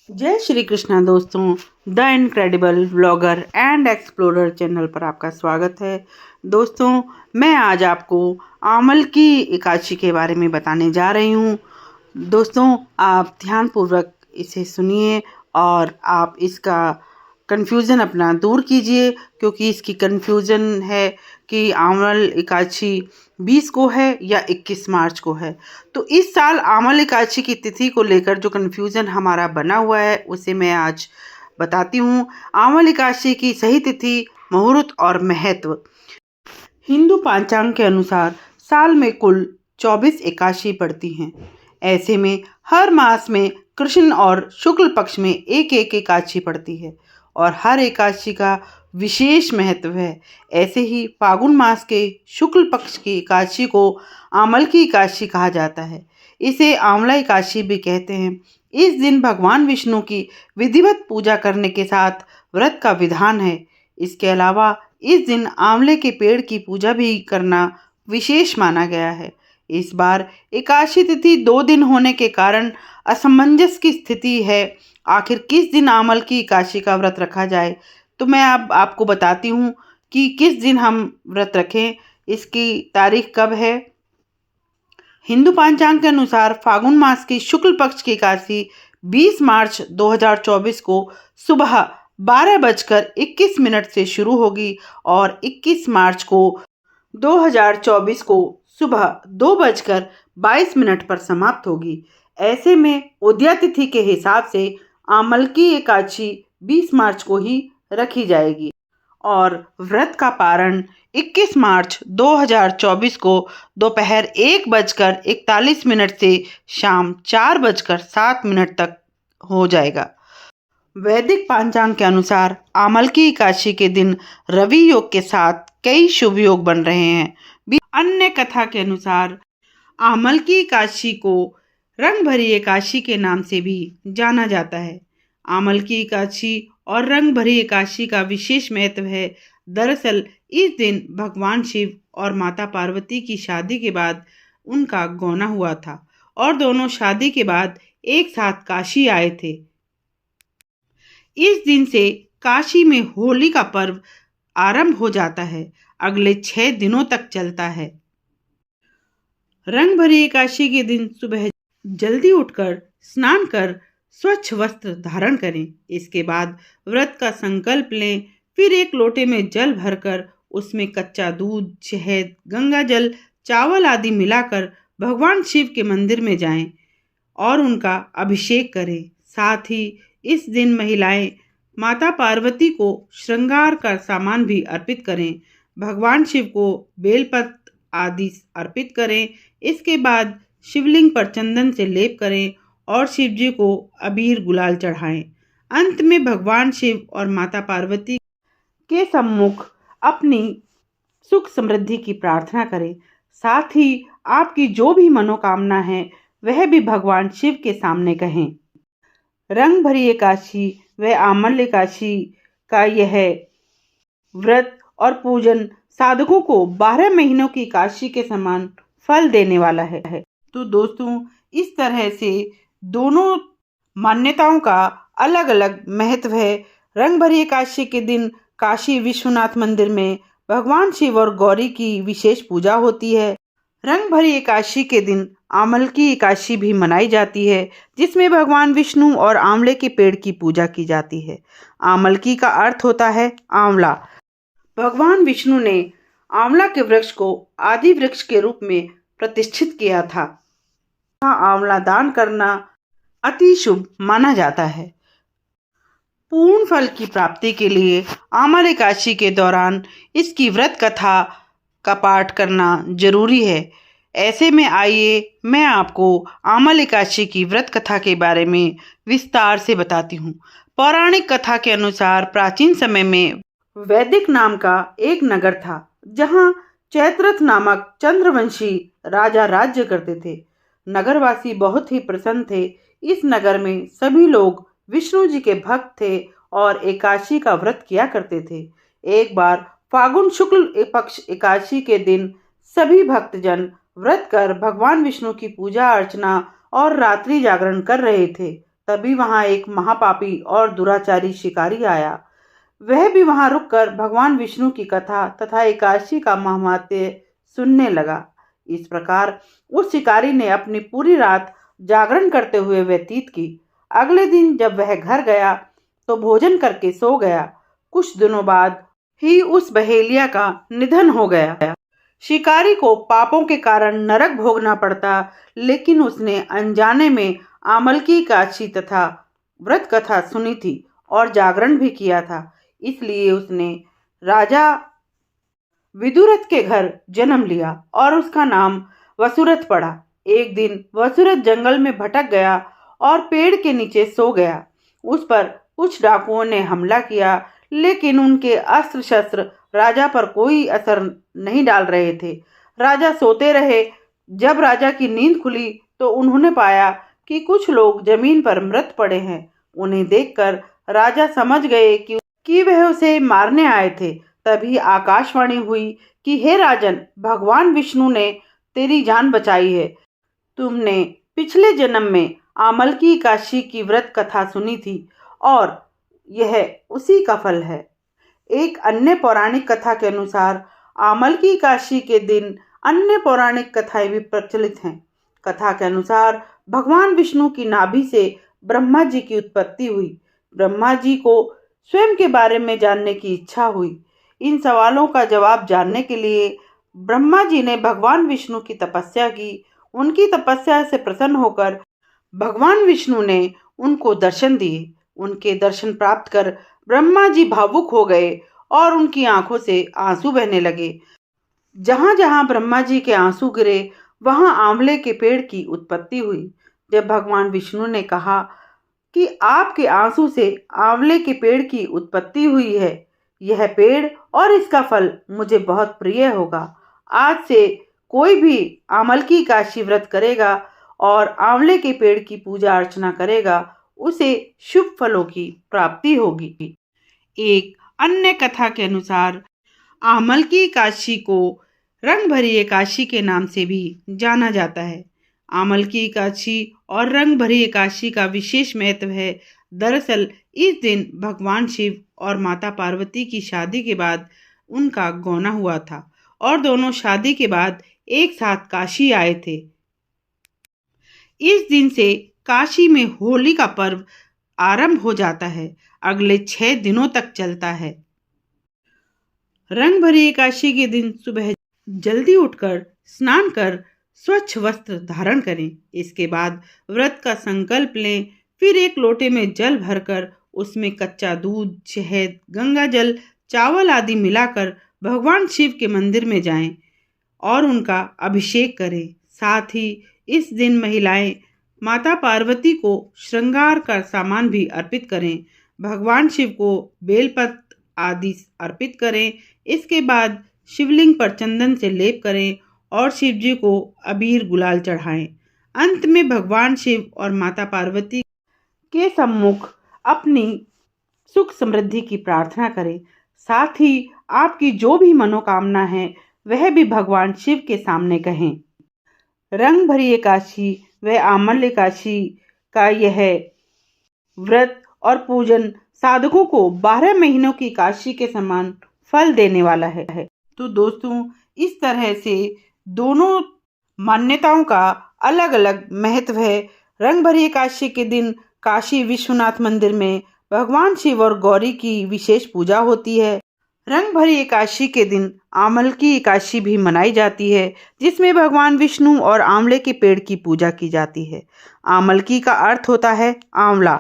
जय श्री कृष्णा दोस्तों। The incredible vlogger and explorer channel पर आपका स्वागत है। दोस्तों, मैं आज आपको आमल की एकादशी के बारे में बताने जा रही हूँ। दोस्तों, आप ध्यानपूर्वक इसे सुनिए और आप इसका कन्फ्यूज़न अपना दूर कीजिए, क्योंकि इसकी कन्फ्यूज़न है कि आमल एकादशी 20 को है या 21 मार्च को है। तो इस साल आमल एकादशी की तिथि को लेकर जो कन्फ्यूज़न हमारा बना हुआ है उसे मैं आज बताती हूँ। आमल एकादशी की सही तिथि, मुहूर्त और महत्व। हिंदू पंचांग के अनुसार साल में कुल 24 एकादशी पड़ती हैं। ऐसे में हर मास में कृष्ण और शुक्ल पक्ष में एक एक एकादशी पड़ती है और हर एकादशी का विशेष महत्व है। ऐसे ही फागुन मास के शुक्ल पक्ष की एकादशी को आमल की एकादशी कहा जाता है। इसे आंवला एकादशी भी कहते हैं। इस दिन भगवान विष्णु की विधिवत पूजा करने के साथ व्रत का विधान है। इसके अलावा इस दिन आंवले के पेड़ की पूजा भी करना विशेष माना गया है। इस बार एकादशी तिथि 2 दिन होने के कारण असमंजस की स्थिति है। आखिर किस दिन आमल की एकादशी का व्रत रखा जाए, तो मैं अब आपको बताती हूँ कि किस दिन हम व्रत रखें, इसकी तारीख कब है। हिंदू पंचांग के अनुसार फागुन मास की शुक्ल पक्ष की एकादशी 20 मार्च 2024 को सुबह 12:21 से शुरू होगी और 21 मार्च को 2024 को सुबह 2:22 पर समाप्त होगी। ऐसे में उदया तिथि के हिसाब से आमल की एकादशी 20 मार्च को ही रखी जाएगी और व्रत का पारण 21 मार्च 2024 को दोपहर 1:41 से शाम 4:07 तक हो जाएगा। वैदिक पंचांग के अनुसार आमल की एकादशी के दिन रवि योग के साथ कई शुभ योग बन रहे हैं। अन्य कथा के अनुसार आमल की एकादशी को रंग भरी एकादशी के नाम से भी जाना जाता है। आमल की एकादशी और रंग भरी एकादशी का विशेष महत्व है। दरअसल इस दिन भगवान शिव और माता पार्वती की शादी के बाद उनका गौना हुआ था और दोनों शादी के बाद एक साथ काशी आए थे। इस दिन से काशी में होली का पर्व आरंभ हो जाता है। अगले 6 दिनों तक चलता है। रंग भरी एकादशी के दिन सुबह जल्दी उठकर स्नान कर स्वच्छ वस्त्र धारण करें। इसके बाद व्रत का संकल्प लें। फिर एक लोटे में जल भरकर उसमें कच्चा दूध, शहद, गंगा जल, चावल आदि मिलाकर भगवान शिव के मंदिर में जाएं और उनका अभिषेक करें। साथ ही इस दिन महिलाएं माता पार्वती को श्रृंगार का सामान भी अर्पित करें। भगवान शिव को बेलपत्र आदि अर्पित करें। इसके बाद शिवलिंग पर चंदन से लेप करें और शिव जी को अबीर गुलाल चढ़ाएं। अंत में भगवान शिव और माता पार्वती के सम्मुख अपनी सुख समृद्धि की प्रार्थना करें। साथ ही आपकी जो भी मनोकामना है वह भी भगवान शिव के सामने कहें। रंग भरी एकादशी व आमल एकादशी का यह व्रत और पूजन साधकों को 12 महीनों की एकादशी के समान फल देने वाला है। तो दोस्तों, इस तरह से दोनों मान्यताओं का अलग अलग महत्व है। रंग भरी एकादशी के दिन काशी विश्वनाथ मंदिर में भगवान शिव और गौरी की विशेष पूजा होती है। रंग भरी एकादशी के दिन आमल की एकादशी भी मनाई जाती है, जिसमें भगवान विष्णु और आंवले के पेड़ की पूजा की जाती है। आमल की का अर्थ होता है आंवला। भगवान विष्णु ने आंवला के वृक्ष को आदि वृक्ष के रूप में प्रतिष्ठित किया था। आंवला दान करना अति शुभ माना जाता है। पूर्ण फल की प्राप्ति के लिए आमल एकादशी के दौरान इसकी व्रत कथा का पाठ करना जरूरी है। ऐसे में आइए मैं आपको आमल एकादशी की व्रत कथा के बारे में विस्तार से बताती हूँ। पौराणिक कथा के अनुसार प्राचीन समय में वैदिक नाम का एक नगर था, जहाँ चैत्रथ नामक चंद्रवंशी राजा राज्य करते थे। नगरवासी बहुत ही प्रसन्न थे। इस नगर में सभी लोग विष्णु जी के भक्त थे और एकादशी का व्रत किया करते थे। एक बार फागुन शुक्ल पक्ष एकादशी के दिन सभी भक्तजन व्रत कर भगवान विष्णु की पूजा अर्चना और रात्रि जागरण कर रहे थे। तभी वहां एक महापापी और दुराचारी शिकारी आया। वह भी वहां रुककर भगवान विष्णु की कथा तथा एकादशी का महात्म्य सुनने लगा। इस प्रकार उस शिकारी ने अपनी पूरी रात जागरण करते हुए व्यतीत की। अगले दिन जब वह घर गया तो भोजन करके सो गया। कुछ दिनों बाद ही उस बहेलिया का निधन हो गया। शिकारी को पापों के कारण नरक भोगना पड़ता, लेकिन उसने अनजाने में आमल की एकादशी तथा व्रत कथा सुनी थी और जागरण भी किया था। इसलिए उसने राजा विदुरथ के घर जन्म लिया और उसका नाम वसुरथ पड़ा। एक दिन वसुरथ जंगल में भटक गया और पेड़ के नीचे सो गया। उस पर कुछ डाकुओं ने हमला किया, लेकिन उनके अस्त्र शस्त्र राजा पर कोई असर नहीं डाल रहे थे। राजा सोते रहे। जब राजा की नींद खुली तो उन्होंने पाया कि कुछ लोग जमीन पर मृत पड़े हैं। उन्हें देखकर राजा समझ गए कि वह उसे मारने आए थे। तभी आकाशवाणी हुई कि हे राजन, भगवान विष्णु ने तेरी जान बचाई है। तुमने पिछले जन्म में आमल की एकादशी की व्रत कथा सुनी थी और यह उसी का फल है। एक अन्य पौराणिक कथा के अनुसार आमल की एकादशी के दिन अन्य पौराणिक कथाएं भी प्रचलित हैं। कथा के अनुसार भगवान विष्णु की नाभि से ब्रह्मा जी की उत्पत्ति हुई। ब्रह्मा जी को स्वयं के बारे में जानने की इच्छा हुई। इन सवालों का जवाब जानने के लिए ब्रह्मा जी ने भगवान विष्णु की तपस्या की। उनकी तपस्या से प्रसन्न होकर भगवान विष्णु ने उनको दर्शन दिए। उनके दर्शन प्राप्त कर ब्रह्मा जी भावुक हो गए और उनकी आंखों से आंसू बहने लगे। जहां जहां ब्रह्मा जी के आंसू गिरे वहां आंवले के पेड़ की उत्पत्ति हुई। जब भगवान विष्णु ने कहा कि आपके आंसू से आंवले के पेड़ की उत्पत्ति हुई है, यह पेड़ और इसका फल मुझे बहुत प्रिय होगा। आज से कोई भी आमल की एकादशी व्रत करेगा और आंवले के पेड़ की पूजा अर्चना करेगा, उसे शुभ फलों की प्राप्ति होगी। एक अन्य कथा के अनुसार आमल की एकादशी को रंग भरी एकादशी के नाम से भी जाना जाता है। आमल की एकादशी और रंग भरी एकादशी का विशेष महत्व है। दरअसल इस दिन भगवान शिव और माता पार्वती की शादी के बाद उनका गौना हुआ था और दोनों शादी के बाद एक साथ काशी आए थे। इस दिन से काशी में होली का पर्व आरंभ हो जाता है। अगले 6 दिनों तक चलता है। रंग भरी एकादशी के दिन सुबह जल्दी उठकर स्नान कर स्वच्छ वस्त्र धारण करें। इसके बाद व्रत का संकल्प लें। फिर एक लोटे में जल भरकर उसमें कच्चा दूध, शहद, गंगा जल, चावल आदि मिलाकर भगवान शिव के मंदिर में जाएं और उनका अभिषेक करें। साथ ही इस दिन महिलाएं माता पार्वती को श्रृंगार का सामान भी अर्पित करें। भगवान शिव को बेलपत्र आदि अर्पित करें। इसके बाद शिवलिंग पर चंदन से लेप करें और शिव जी को अबीर गुलाल चढ़ाएं। अंत में भगवान शिव और माता पार्वती के सम्मुख अपनी सुख समृद्धि की प्रार्थना करें। साथ ही आपकी जो भी मनोकामना है वह भी भगवान शिव के सामने कहें। रंग भरी एकादशी व आमल एकादशी का यह व्रत और पूजन साधकों को 12 महीनों की एकादशी के समान फल देने वाला है। तो दोस्तों, इस तरह से दोनों मान्यताओं का अलग अलग महत्व है। रंग भरी एकादशी के दिन काशी विश्वनाथ मंदिर में भगवान शिव और गौरी की विशेष पूजा होती है। रंग भरी एकादशी के दिन आमल की एकादशी भी मनाई जाती है, जिसमें भगवान विष्णु और आंवले के पेड़ की पूजा की जाती है। आमल की का अर्थ होता है आंवला।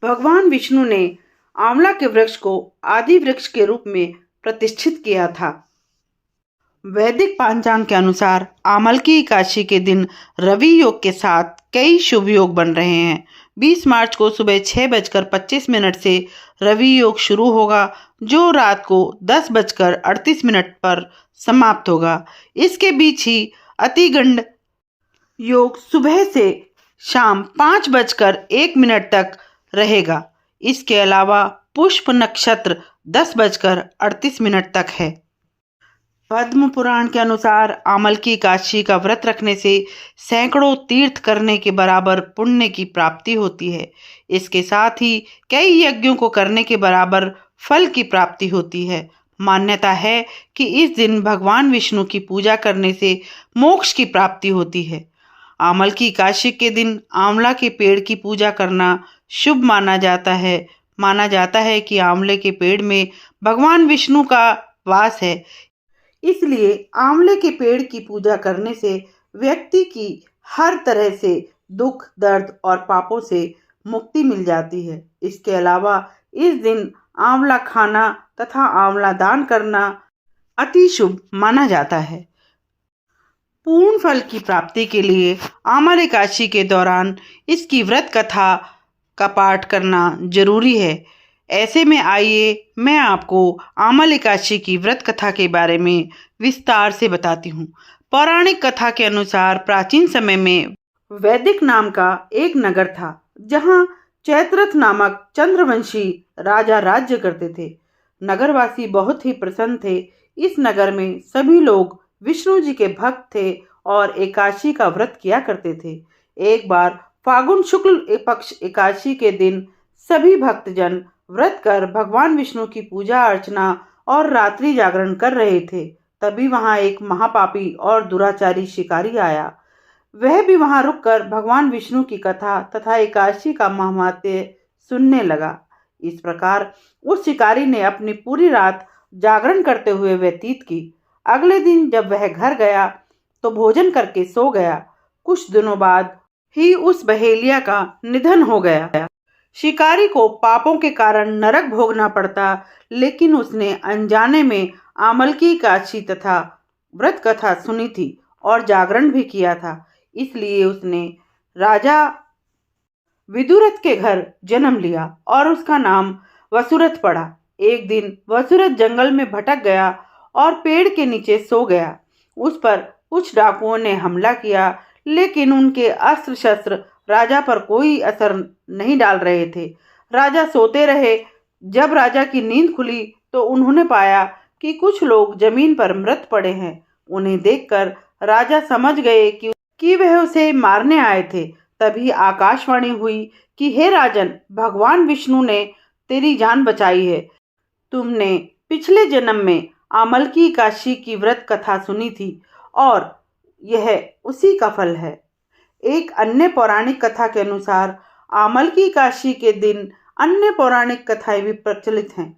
भगवान विष्णु ने आंवला के वृक्ष को आदि वृक्ष के रूप में प्रतिष्ठित किया था। वैदिक पांचांग के अनुसार आमल की एकादशी के दिन रवि योग के साथ कई शुभ योग बन रहे हैं। 20 मार्च को सुबह 6:25 से रवि योग शुरू होगा, जो रात को 10:38 पर समाप्त होगा। इसके बीच ही अतिगंड योग सुबह से शाम 5:01 तक रहेगा। इसके अलावा पुष्प नक्षत्र 10:38 तक है। पद्म पुराण के अनुसार आमल की एकादशी का व्रत रखने से सैकड़ों तीर्थ करने के बराबर पुण्य की प्राप्ति होती है। इसके साथ ही कई यज्ञों को करने के बराबर फल की प्राप्ति होती है। मान्यता है कि इस दिन भगवान विष्णु की पूजा करने से मोक्ष की प्राप्ति होती है। आमल की एकादशी के दिन आंवला के पेड़ की पूजा करना शुभ माना जाता है। माना जाता है कि आंवले के पेड़ में भगवान विष्णु का वास है, इसलिए आंवले के पेड़ की पूजा करने से व्यक्ति की हर तरह से दुख, दर्द और पापों से मुक्ति मिल जाती है। इसके अलावा इस दिन आंवला खाना तथा आंवला दान करना अति शुभ माना जाता है। पूर्ण फल की प्राप्ति के लिए आमल एकादशी के दौरान इसकी व्रत कथा का पाठ करना जरूरी है। ऐसे में आइए मैं आपको आमल एकादशी की व्रत कथा के बारे में विस्तार से बताती हूँ। पौराणिक कथा के अनुसार प्राचीन समय में वैदिक नाम का एक नगर था, जहाँ चैत्रथ नामक चंद्रवंशी राजा राज्य करते थे। नगरवासी बहुत ही प्रसन्न थे। इस नगर में सभी लोग विष्णु जी के भक्त थे और एकादशी का व्रत किया करते थे। एक बार फागुन शुक्ल पक्ष एकादशी के दिन सभी भक्तजन व्रत कर भगवान विष्णु की पूजा अर्चना और रात्रि जागरण कर रहे थे। तभी वहां एक महापापी और दुराचारी शिकारी आया। वह भी वहां रुककर भगवान विष्णु की कथा तथा एकादशी का महात्म्य सुनने लगा। इस प्रकार उस शिकारी ने अपनी पूरी रात जागरण करते हुए व्यतीत की। अगले दिन जब वह घर गया तो भोजन करके सो गया। कुछ दिनों बाद ही उस बहेलिया का निधन हो गया। शिकारी को पापों के कारण नरक भोगना पड़ता, लेकिन उसने अनजाने में आमल की एकादशी तथा व्रत कथा सुनी थी और जागरण भी किया था। इसलिए उसने राजा विदुरथ के घर जन्म लिया और उसका नाम वसुरथ पड़ा। एक दिन वसुरथ जंगल में भटक गया और पेड़ के नीचे सो गया। उस पर कुछ डाकुओं ने हमला किया, लेकिन उनके अस्त्र शस्त्र राजा पर कोई असर नहीं डाल रहे थे। राजा सोते रहे। जब राजा की नींद खुली तो उन्होंने पाया कि कुछ लोग जमीन पर मृत पड़े हैं। उन्हें देखकर राजा समझ गए कि वह उसे मारने आए थे। तभी आकाशवाणी हुई कि हे राजन, भगवान विष्णु ने तेरी जान बचाई है। तुमने पिछले जन्म में आमल की एकादशी की व्रत कथा सुनी थी और यह उसी का फल है। एक अन्य पौराणिक कथा के अनुसार आमल की एकादशी के दिन अन्य पौराणिक कथाएं भी प्रचलित हैं।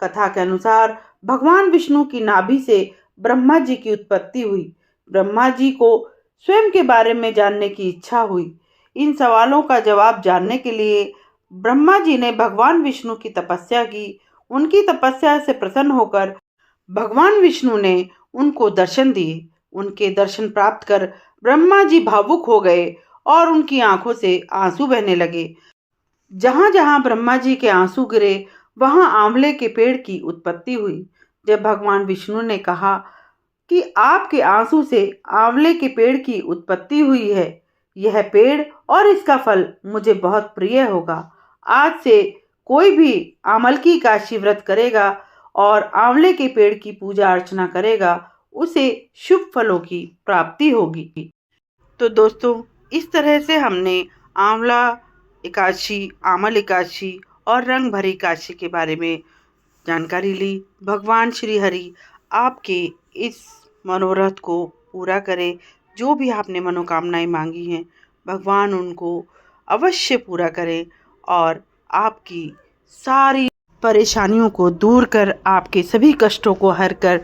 कथा के अनुसार भगवान विष्णु की नाभि से ब्रह्मा जी की उत्पत्ति हुई। ब्रह्मा जी को स्वयं के बारे में जानने की इच्छा हुई। इन सवालों का जवाब जानने के लिए ब्रह्मा जी ने भगवान विष्णु की तपस्या की। उनकी तपस्या से प्रसन्न होकर भगवान विष्णु ने उनको दर्शन दिए। उनके दर्शन प्राप्त कर ब्रह्मा जी भावुक हो गए और उनकी आंखों से आंसू बहने लगे। जहां जहां ब्रह्मा जी के आंसू गिरे वहां आंवले के पेड़ की उत्पत्ति हुई। जब भगवान विष्णु ने कहा कि आपके आंसू से आंवले के पेड़ की उत्पत्ति हुई है, यह पेड़ और इसका फल मुझे बहुत प्रिय होगा। आज से कोई भी आमल की एकादशी व्रत करेगा और आंवले के पेड़ की पूजा अर्चना करेगा, उसे शुभ फलों की प्राप्ति होगी। तो दोस्तों, इस तरह से हमने आंवला एकादशी, आमल एकादशी और रंग भरी एकादशी के बारे में जानकारी ली। भगवान श्री हरि आपके इस मनोरथ को पूरा करें। जो भी आपने मनोकामनाएं मांगी हैं, भगवान उनको अवश्य पूरा करें और आपकी सारी परेशानियों को दूर कर, आपके सभी कष्टों को हर कर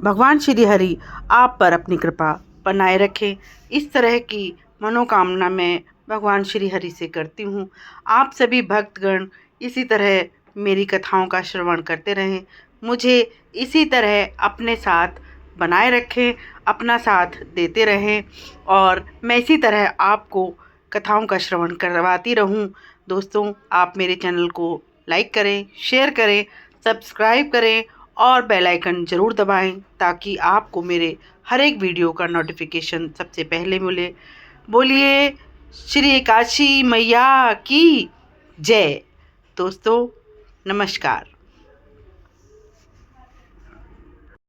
भगवान श्री हरि आप पर अपनी कृपा बनाए रखें। इस तरह की मनोकामना मैं भगवान श्री हरि से करती हूँ। आप सभी भक्तगण इसी तरह मेरी कथाओं का श्रवण करते रहें, मुझे इसी तरह अपने साथ बनाए रखें, अपना साथ देते रहें और मैं इसी तरह आपको कथाओं का श्रवण करवाती रहूं। दोस्तों, आप मेरे चैनल को लाइक करें, शेयर करें, सब्सक्राइब करें और बेल आइकन ज़रूर दबाएं ताकि आपको मेरे हर एक वीडियो का नोटिफिकेशन सबसे पहले मिले। बोलिए श्री एकादशी मैया की जय। दोस्तों, नमस्कार।